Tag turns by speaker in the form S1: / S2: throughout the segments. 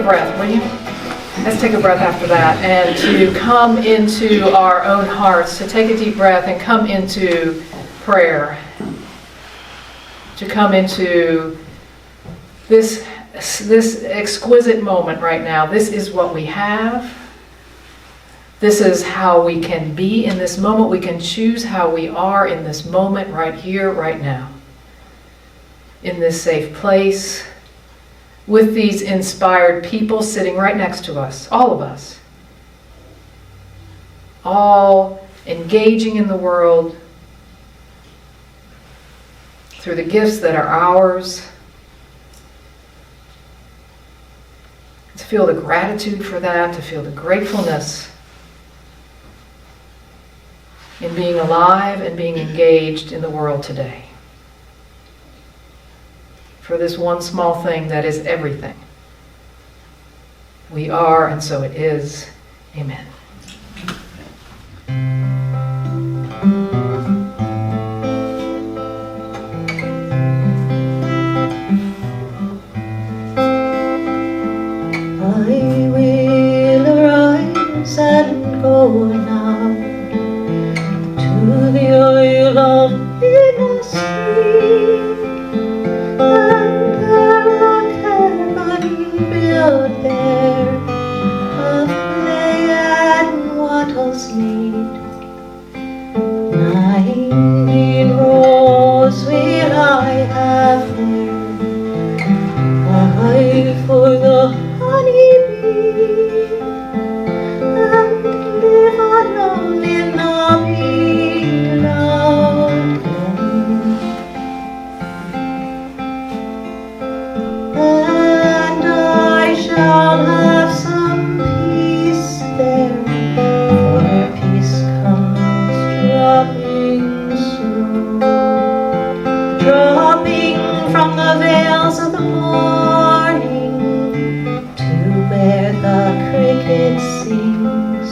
S1: breath, will you? Let's take a breath after that, and to come into our own hearts, to take a deep breath and come into prayer, to come into this exquisite moment right now. This is what we have. This is how we can be in this moment. We can choose how we are in this moment, right here, right now. In this safe place, with these inspired people sitting right next to us, all of us. All engaging in the world through the gifts that are ours. To feel the gratitude for that, to feel the gratefulness in being alive and being engaged in the world today. For this one small thing that is everything. We are, and so it is. Amen.
S2: I will arise and go now to the Isle of Innisfree, and there I can build there of clay and wattles need. 19 rows will I have there, 5 for the honeybee, and live alone in the bee mountain. And I shall have some peace there, for peace comes dropping soon, dropping from the veils of the morning to where the cricket sings.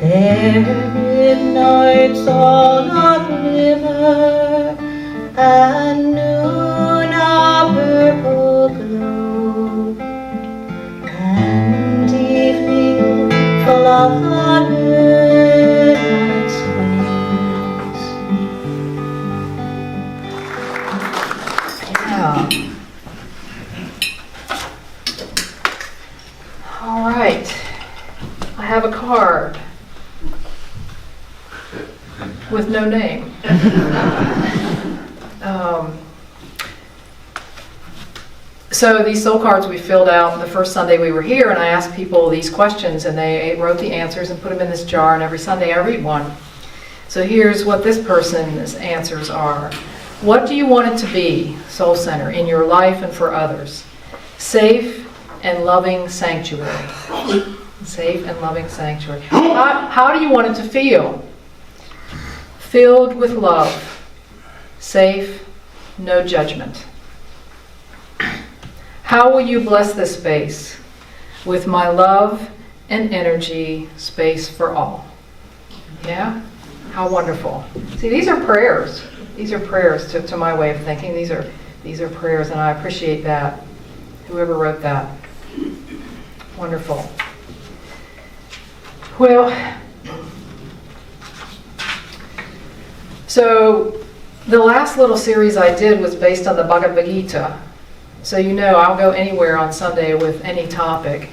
S2: There midnight's all a glimmer, and noon a purple glow, and evening full of the midnight's wings.
S1: Yeah. All right. I have a card with no name. So these soul cards we filled out the first Sunday we were here, and I asked people these questions, and they wrote the answers and put them in this jar, and every Sunday I read one. So here's what this person's answers are. What do you want it to be, Soul Center, in your life and for others? Safe and loving sanctuary. Safe and loving sanctuary. How do you want it to feel? Filled with love. Safe, no judgment. How will you bless this space? With my love and energy, space for all. Yeah? How wonderful. See, these are prayers. These are prayers to my way of thinking. These are prayers, and I appreciate that. Whoever wrote that. Wonderful. Well, so the last little series I did was based on the Bhagavad Gita. So you know I'll go anywhere on Sunday with any topic.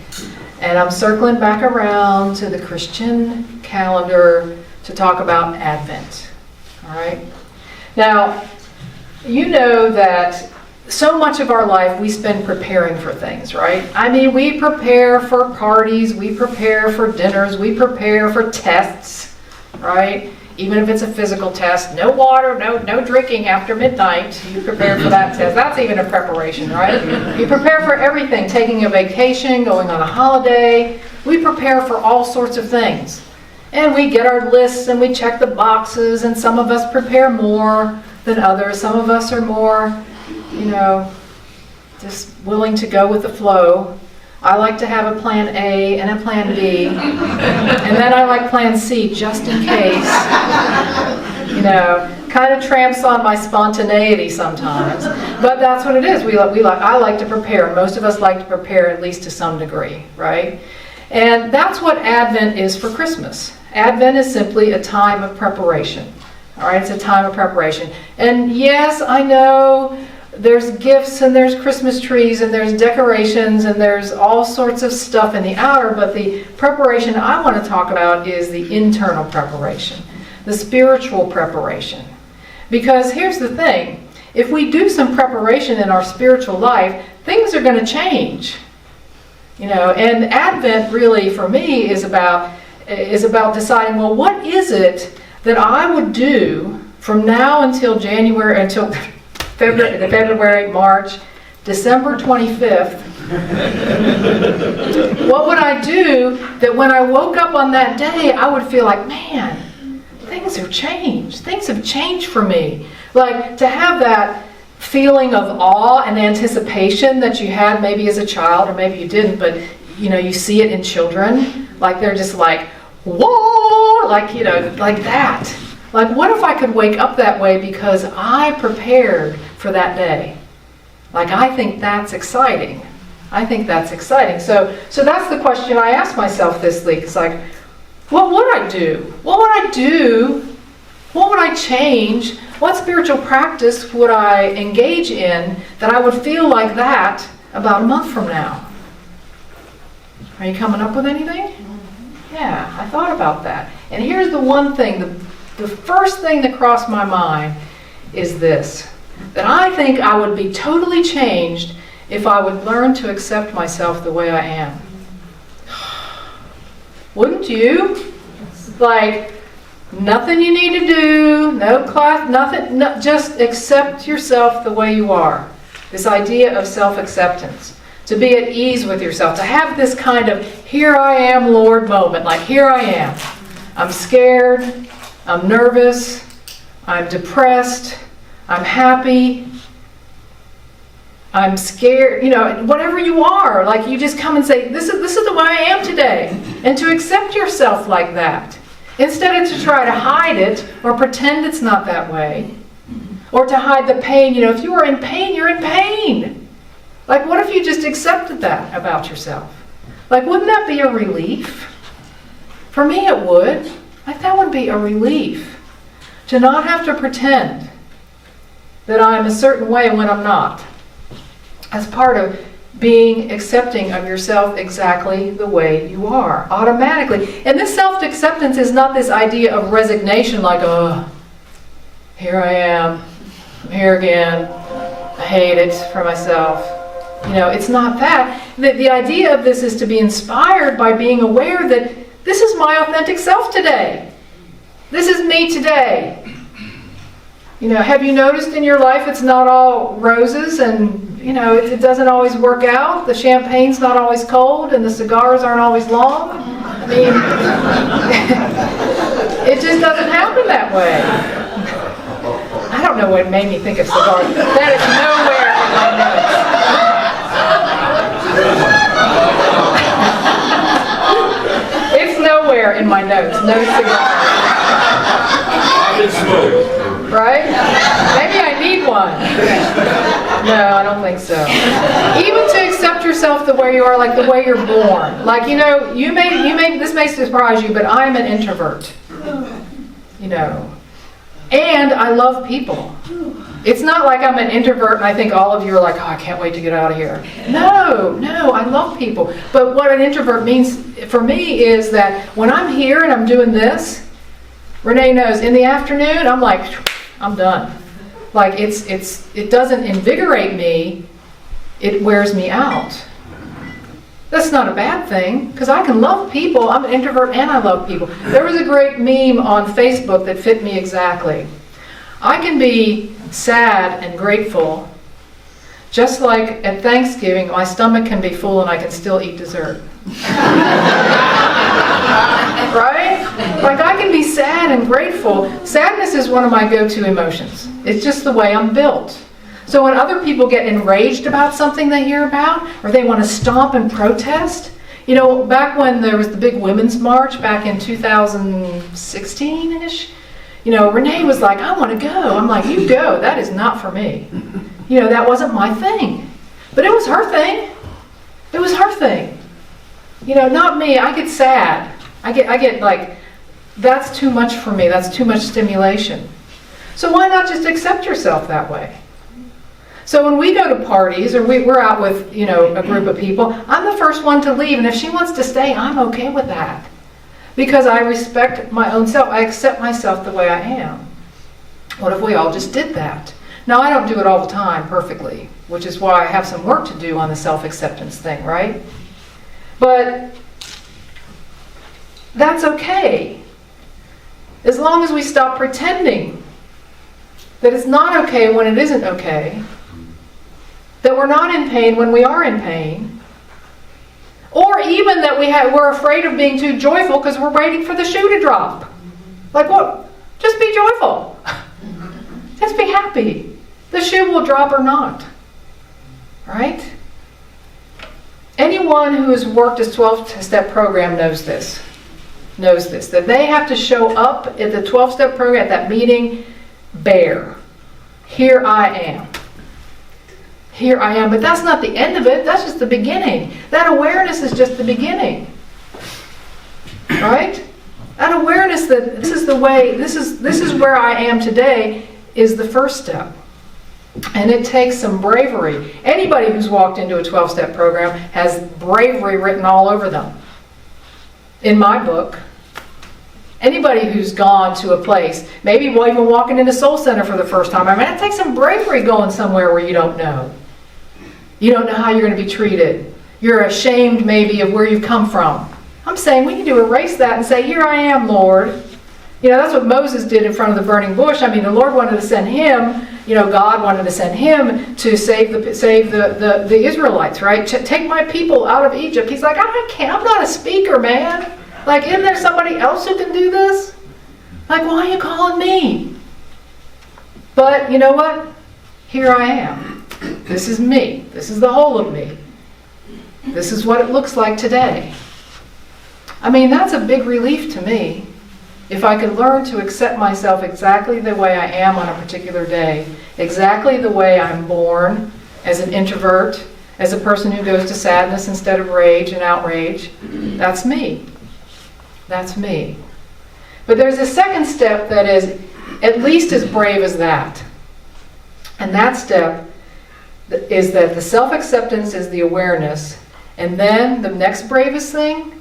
S1: And I'm circling back around to the Christian calendar to talk about Advent. All right? Now, you know that so much of our life we spend preparing for things, right? I mean, we prepare for parties, we prepare for dinners, we prepare for tests, right? Even if it's a physical test, no water, no drinking after midnight. You prepare for that test. That's even a preparation, right? You prepare for everything, taking a vacation, going on a holiday. We prepare for all sorts of things. And we get our lists and we check the boxes, and some of us prepare more than others. Some of us are more, just willing to go with the flow. I like to have a plan A and a plan B, and then I like plan C just in case. Kind of tramps on my spontaneity sometimes. But that's what it is. I like to prepare. Most of us like to prepare at least to some degree, right? And that's what Advent is for Christmas. Advent is simply a time of preparation. All right, it's a time of preparation. And yes, I know there's gifts and there's Christmas trees and there's decorations and there's all sorts of stuff in the outer, but the preparation I want to talk about is the internal preparation, the spiritual preparation. Because here's the thing, if we do some preparation in our spiritual life, things are going to change. And Advent really for me is about deciding, well, what is it that I would do from now until February, March, December 25th. What would I do that when I woke up on that day, I would feel like, man, things have changed. Things have changed for me. Like to have that feeling of awe and anticipation that you had maybe as a child, or maybe you didn't, but you see it in children. Like they're just like, whoa, like that. Like, what if I could wake up that way because I prepared for that day? Like, I think that's exciting. So that's the question I asked myself this week. It's like, what would I do? What would I do? What would I change? What spiritual practice would I engage in that I would feel like that about a month from now? Are you coming up with anything? Yeah, I thought about that. And here's the one thing, the first thing that crossed my mind is this, that I think I would be totally changed if I would learn to accept myself the way I am. Wouldn't you? Like, nothing you need to do, no class, nothing, just accept yourself the way you are. This idea of self-acceptance. To be at ease with yourself, to have this kind of here I am, Lord moment, like here I am. I'm scared, I'm nervous, I'm depressed, I'm happy, I'm scared, whatever you are, like you just come and say, this is the way I am today. And to accept yourself like that. Instead of to try to hide it or pretend it's not that way. Or to hide the pain. If you are in pain, you're in pain. Like, what if you just accepted that about yourself? Like, wouldn't that be a relief? For me, it would. Like, that would be a relief. To not have to pretend that I'm a certain way when I'm not. As part of being accepting of yourself exactly the way you are, automatically. And this self-acceptance is not this idea of resignation, like, oh, here I am, I'm here again, I hate it for myself. It's not that. The idea of this is to be inspired by being aware that this is my authentic self today. This is me today. Have you noticed in your life it's not all roses and, it doesn't always work out. The champagne's not always cold and the cigars aren't always long. I mean, it just doesn't happen that way. I don't know what made me think of cigars. That is nowhere in my notes. It's nowhere in my notes. No cigar. Right? Maybe I need one. No, I don't think so. Even to accept yourself the way you are, like the way you're born. Like, you may this may surprise you, but I'm an introvert. And I love people. It's not like I'm an introvert and I think all of you are like, oh, I can't wait to get out of here. No, I love people. But what an introvert means for me is that when I'm here and I'm doing this, Renee knows, in the afternoon, I'm like, I'm done. Like, it doesn't invigorate me, it wears me out. That's not a bad thing, because I can love people. I'm an introvert and I love people. There was a great meme on Facebook that fit me exactly. I can be sad and grateful, just like at Thanksgiving, my stomach can be full and I can still eat dessert. Right? Like, I can be sad and grateful. Sadness is one of my go-to emotions. It's just the way I'm built. So when other people get enraged about something they hear about, or they want to stomp and protest, back when there was the big women's march back in 2016-ish, Renee was like, I want to go. I'm like, you go. That is not for me. That wasn't my thing. But it was her thing. It was her thing. Not me. I get sad. I get like, that's too much for me. That's too much stimulation. So why not just accept yourself that way? So when we go to parties or we're out with, a group of people, I'm the first one to leave. And if she wants to stay, I'm okay with that. Because I respect my own self. I accept myself the way I am. What if we all just did that? Now, I don't do it all the time perfectly, which is why I have some work to do on the self-acceptance thing, right? But that's okay. As long as we stop pretending that it's not okay when it isn't okay, that we're not in pain when we are in pain, or even that we're afraid of being too joyful because we're waiting for the shoe to drop. Like what? Just be joyful. Just be happy. The shoe will drop or not. Right? Anyone who has worked this 12-step program knows this. That they have to show up at the 12-step program, at that meeting, bare. Here I am. Here I am. But that's not the end of it. That's just the beginning. That awareness is just the beginning. Right? That awareness that this is the way, this is where I am today is the first step. And it takes some bravery. Anybody who's walked into a 12-step program has bravery written all over them. In my book, anybody who's gone to a place, maybe even walking into Soul Center for the first time, it takes some bravery going somewhere where you don't know. You don't know how you're going to be treated. You're ashamed maybe of where you've come from. I'm saying we need to erase that and say, here I am, Lord. That's what Moses did in front of the burning bush. The Lord wanted to send him, God wanted to send him to save the Israelites, right? Take my people out of Egypt. He's like, I can't, I'm not a speaker, man. Like, isn't there somebody else who can do this? Like, why are you calling me? But you know what? Here I am. This is me. This is the whole of me. This is what it looks like today. That's a big relief to me. If I could learn to accept myself exactly the way I am on a particular day, exactly the way I'm born, as an introvert, as a person who goes to sadness instead of rage and outrage, that's me. That's me. But there's a second step that is at least as brave as that. And that step is that the self-acceptance is the awareness, and then the next bravest thing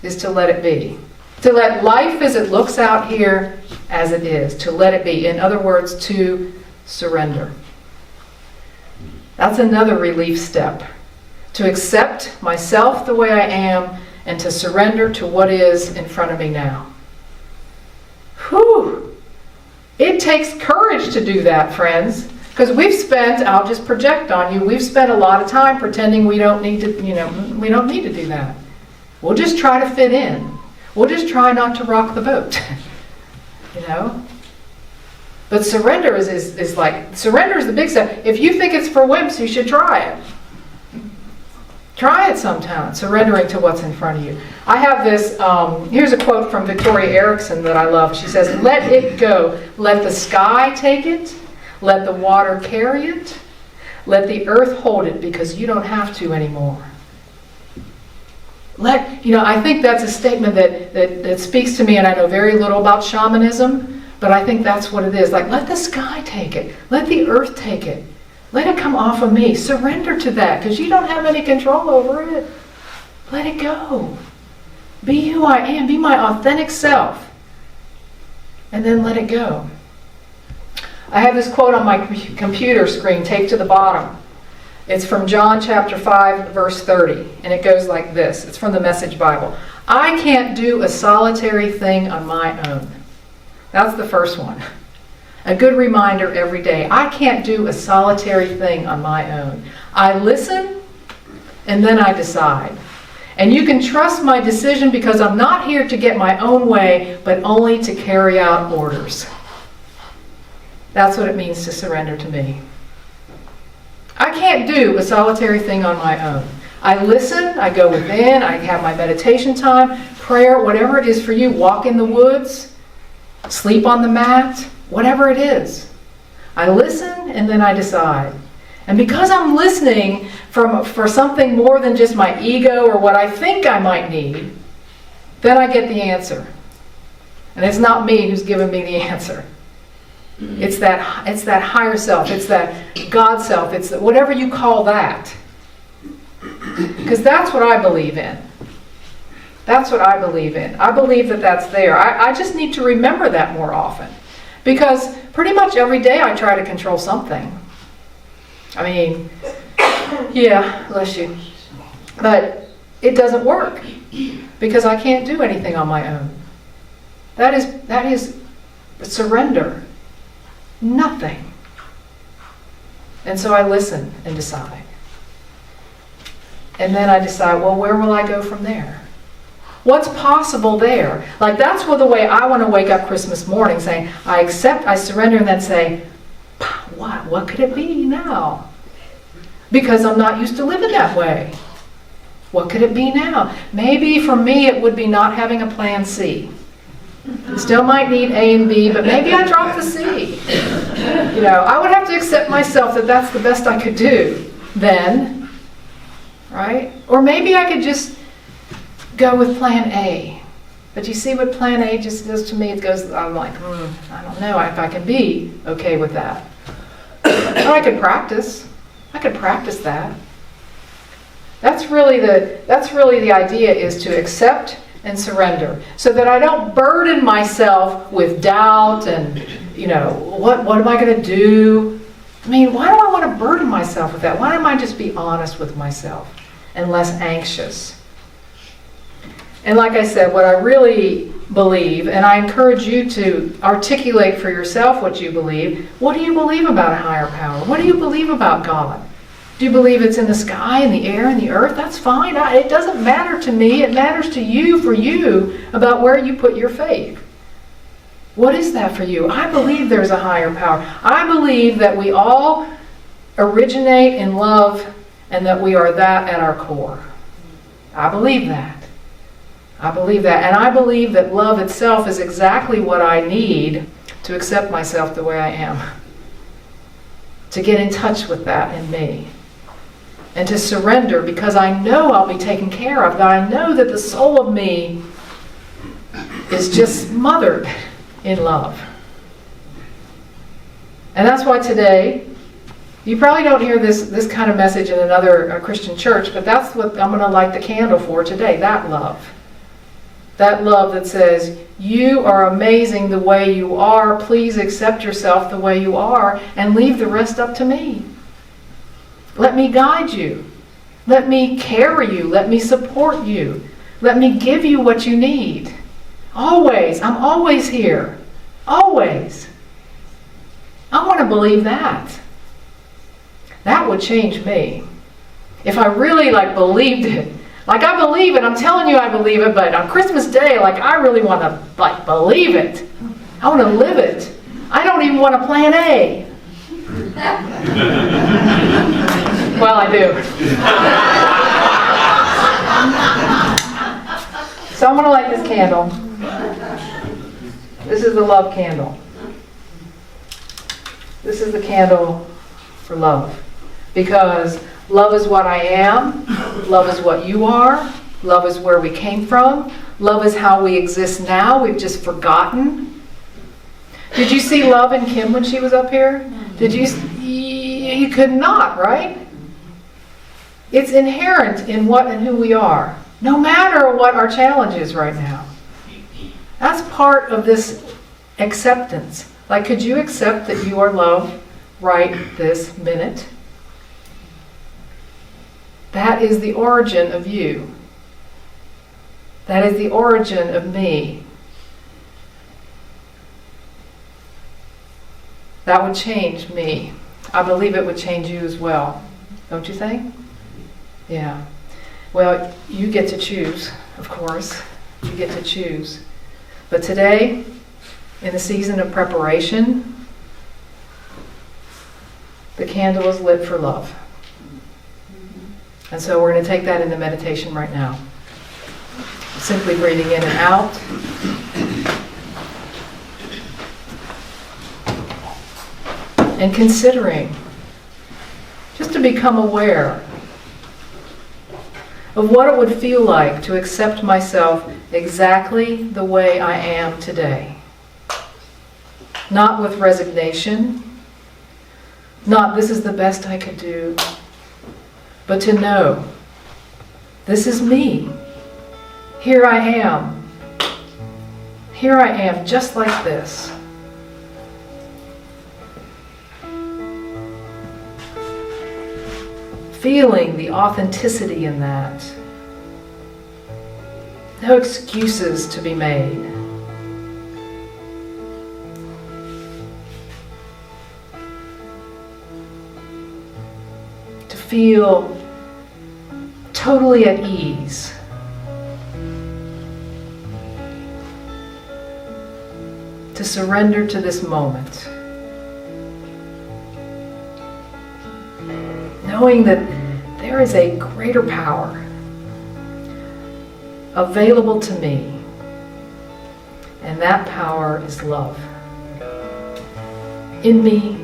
S1: is to let it be. To let life as it looks out here as it is. To let it be. In other words, to surrender. That's another relief step. To accept myself the way I am and to surrender to what is in front of me now. Whew! It takes courage to do that, friends. Because I'll just project on you, we've spent a lot of time pretending we don't need to, we don't need to do that. We'll just try to fit in. We'll just try not to rock the boat. But surrender is like, surrender is the big step. If you think it's for wimps, you should try it. Try it sometime, surrendering to what's in front of you. I have this, here's a quote from Victoria Erickson that I love. She says, let it go. Let the sky take it. Let the water carry it. Let the earth hold it because you don't have to anymore. I think that's a statement that speaks to me, and I know very little about shamanism, but I think that's what it is. Like, let the sky take it. Let the earth take it. Let it come off of me. Surrender to that, because you don't have any control over it. Let it go. Be who I am. Be my authentic self. And then let it go. I have this quote on my computer screen taped to the bottom. It's from John chapter 5, verse 30, and it goes like this. It's from the Message Bible. I can't do a solitary thing on my own. That's the first one. A good reminder every day. I can't do a solitary thing on my own. I listen, and then I decide. And you can trust my decision because I'm not here to get my own way, but only to carry out orders. That's what it means to surrender to me. I can't do a solitary thing on my own. I listen, I go within, I have my meditation time, prayer, whatever it is for you, walk in the woods. sleep on the mat, whatever it is. I listen and then I decide. And because I'm listening for something more than just my ego or what I think I might need, then I get the answer. And it's not me who's giving me the answer. It's that higher self, it's that God self, it's whatever you call that. Because that's what I believe in. That's what I believe in. I believe that that's there. I just need to remember that more often. Because pretty much every day I try to control something. I mean, yeah, bless you. But it doesn't work. Because I can't do anything on my own. That is surrender. Nothing. And so I listen and decide. And then I decide, well, where will I go from there? What's possible there? Like, that's the way I want to wake up Christmas morning, saying, I accept, I surrender, and then say, what could it be now? Because I'm not used to living that way. What could it be now? Maybe for me it would be not having a plan C. Still might need A and B, but maybe I drop the C. I would have to accept myself that that's the best I could do then, right? Or maybe I could just go with plan A. But you see what plan A just does to me? I'm like, I don't know if I can be okay with that. Or I could practice. I could practice that. That's really the idea, is to accept and surrender, so that I don't burden myself with doubt and, what am I going to do? I mean, why do I want to burden myself with that? Why don't I just be honest with myself and less anxious? And like I said, what I really believe, and I encourage you to articulate for yourself what you believe. What do you believe about a higher power? What do you believe about God? Do you believe it's in the sky, in the air, in the earth? That's fine. It doesn't matter to me. It matters to you, for you, about where you put your faith. What is that for you? I believe there's a higher power. I believe that we all originate in love and that we are that at our core. I believe that. I believe that. And I believe that love itself is exactly what I need to accept myself the way I am. To get in touch with that in me. And to surrender, because I know I'll be taken care of. That I know that the soul of me is just smothered in love. And that's why today, you probably don't hear this kind of message in another Christian church, but that's what I'm going to light the candle for today, that love. That love that says, you are amazing the way you are. Please accept yourself the way you are and leave the rest up to me. Let me guide you. Let me carry you. Let me support you. Let me give you what you need. Always. I'm always here. Always. I want to believe that. That would change me. If I really believed it. Like, I believe it. I'm telling you I believe it, but on Christmas Day, I really want to believe it. I want to live it. I don't even want to plan A. Well, I do. So I'm going to light this candle. This is the love candle. This is the candle for love. Because love is what I am. Love is what you are. Love is where we came from. Love is how we exist now. We've just forgotten. Did you see love in Kim when she was up here? Did you? You could not, right? It's inherent in what and who we are, no matter what our challenge is right now. That's part of this acceptance. Could you accept that you are loved right this minute? That is the origin of you. That is the origin of me. That would change me. I believe it would change you as well. Don't you think? Yeah. Well, you get to choose, of course. You get to choose. But today, in the season of preparation, the candle is lit for love. And so we're going to take that into meditation right now. Simply breathing in and out. and considering, just to become aware of what it would feel like to accept myself exactly the way I am today. Not with resignation, not this is the best I could do, but to know this is me. Here I am. Here I am, just like this. Feeling the authenticity in that. No excuses to be made. To feel totally at ease. To surrender to this moment. Knowing that there is a greater power available to me, and that power is love. In me,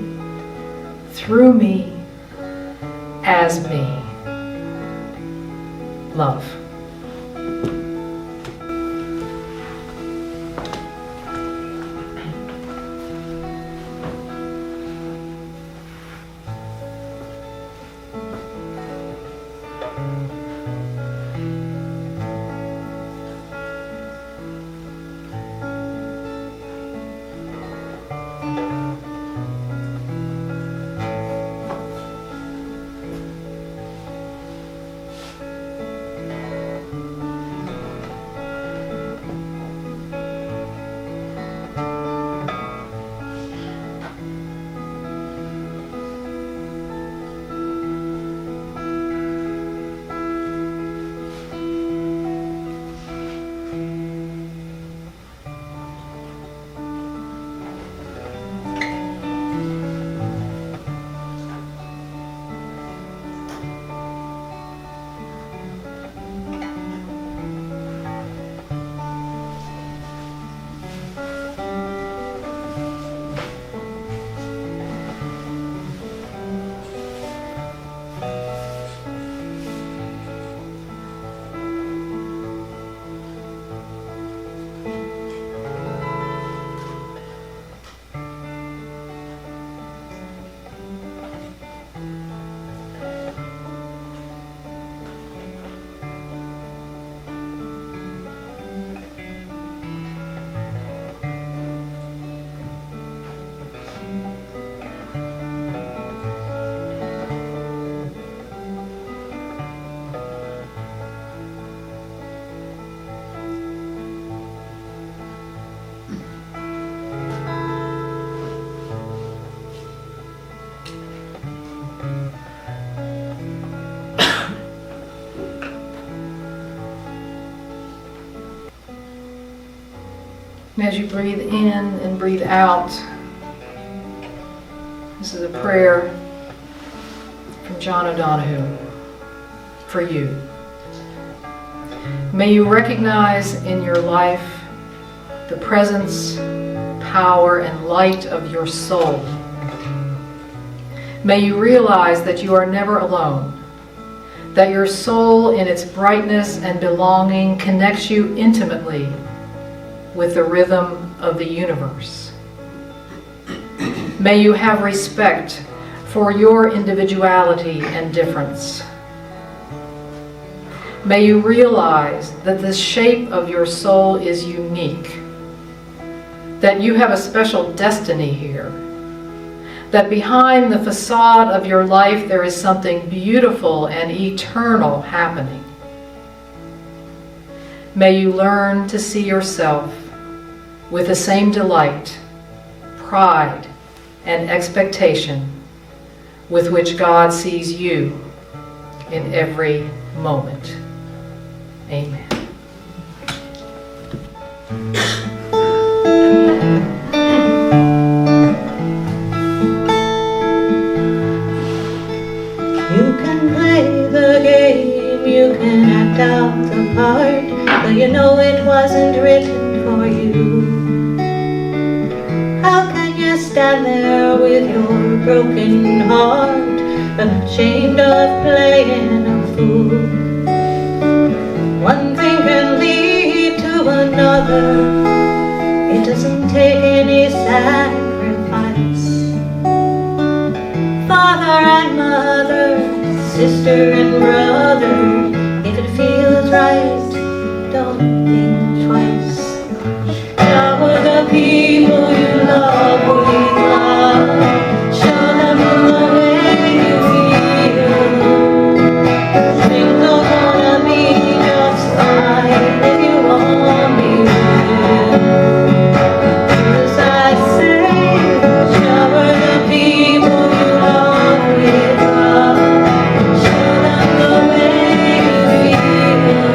S1: through me, as me. Love. And as you breathe in and breathe out, this is a prayer from John O'Donohue for you. May you recognize in your life the presence, power, and light of your soul. May you realize that you are never alone, that your soul in its brightness and belonging connects you intimately with the rhythm of the universe. May you have respect for your individuality and difference. May you realize that the shape of your soul is unique, that you have a special destiny here, that behind the facade of your life there is something beautiful and eternal happening. May you learn to see yourself with the same delight, pride, and expectation with which God sees you in every moment. Amen.
S2: You can play the game, you can act out the part, but you know it wasn't written for you. How can you stand there with your broken heart, ashamed of playing a fool. One thing can lead to another. It doesn't take any sacrifice. Father and mother, sister and brother, if it feels right, don't think twice. Shower the people you love with love. Show them the way you feel. Things are gonna be just fine if you want me to. As I say, shower the people you love with love. Show them the way you feel.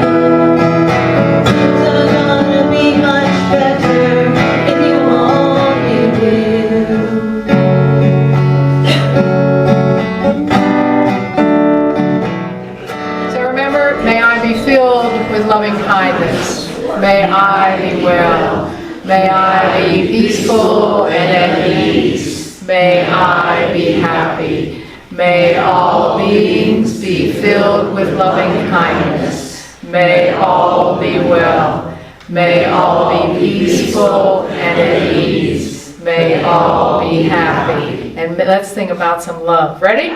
S2: Things are gonna be much better if you only will.
S1: So remember, may I be filled with loving kindness. May I be well. May I be peaceful and at ease. May I be happy. May all beings be filled with loving kindness. May all be well. May all be peaceful and at ease. May all be happy. And let's think about some love. Ready?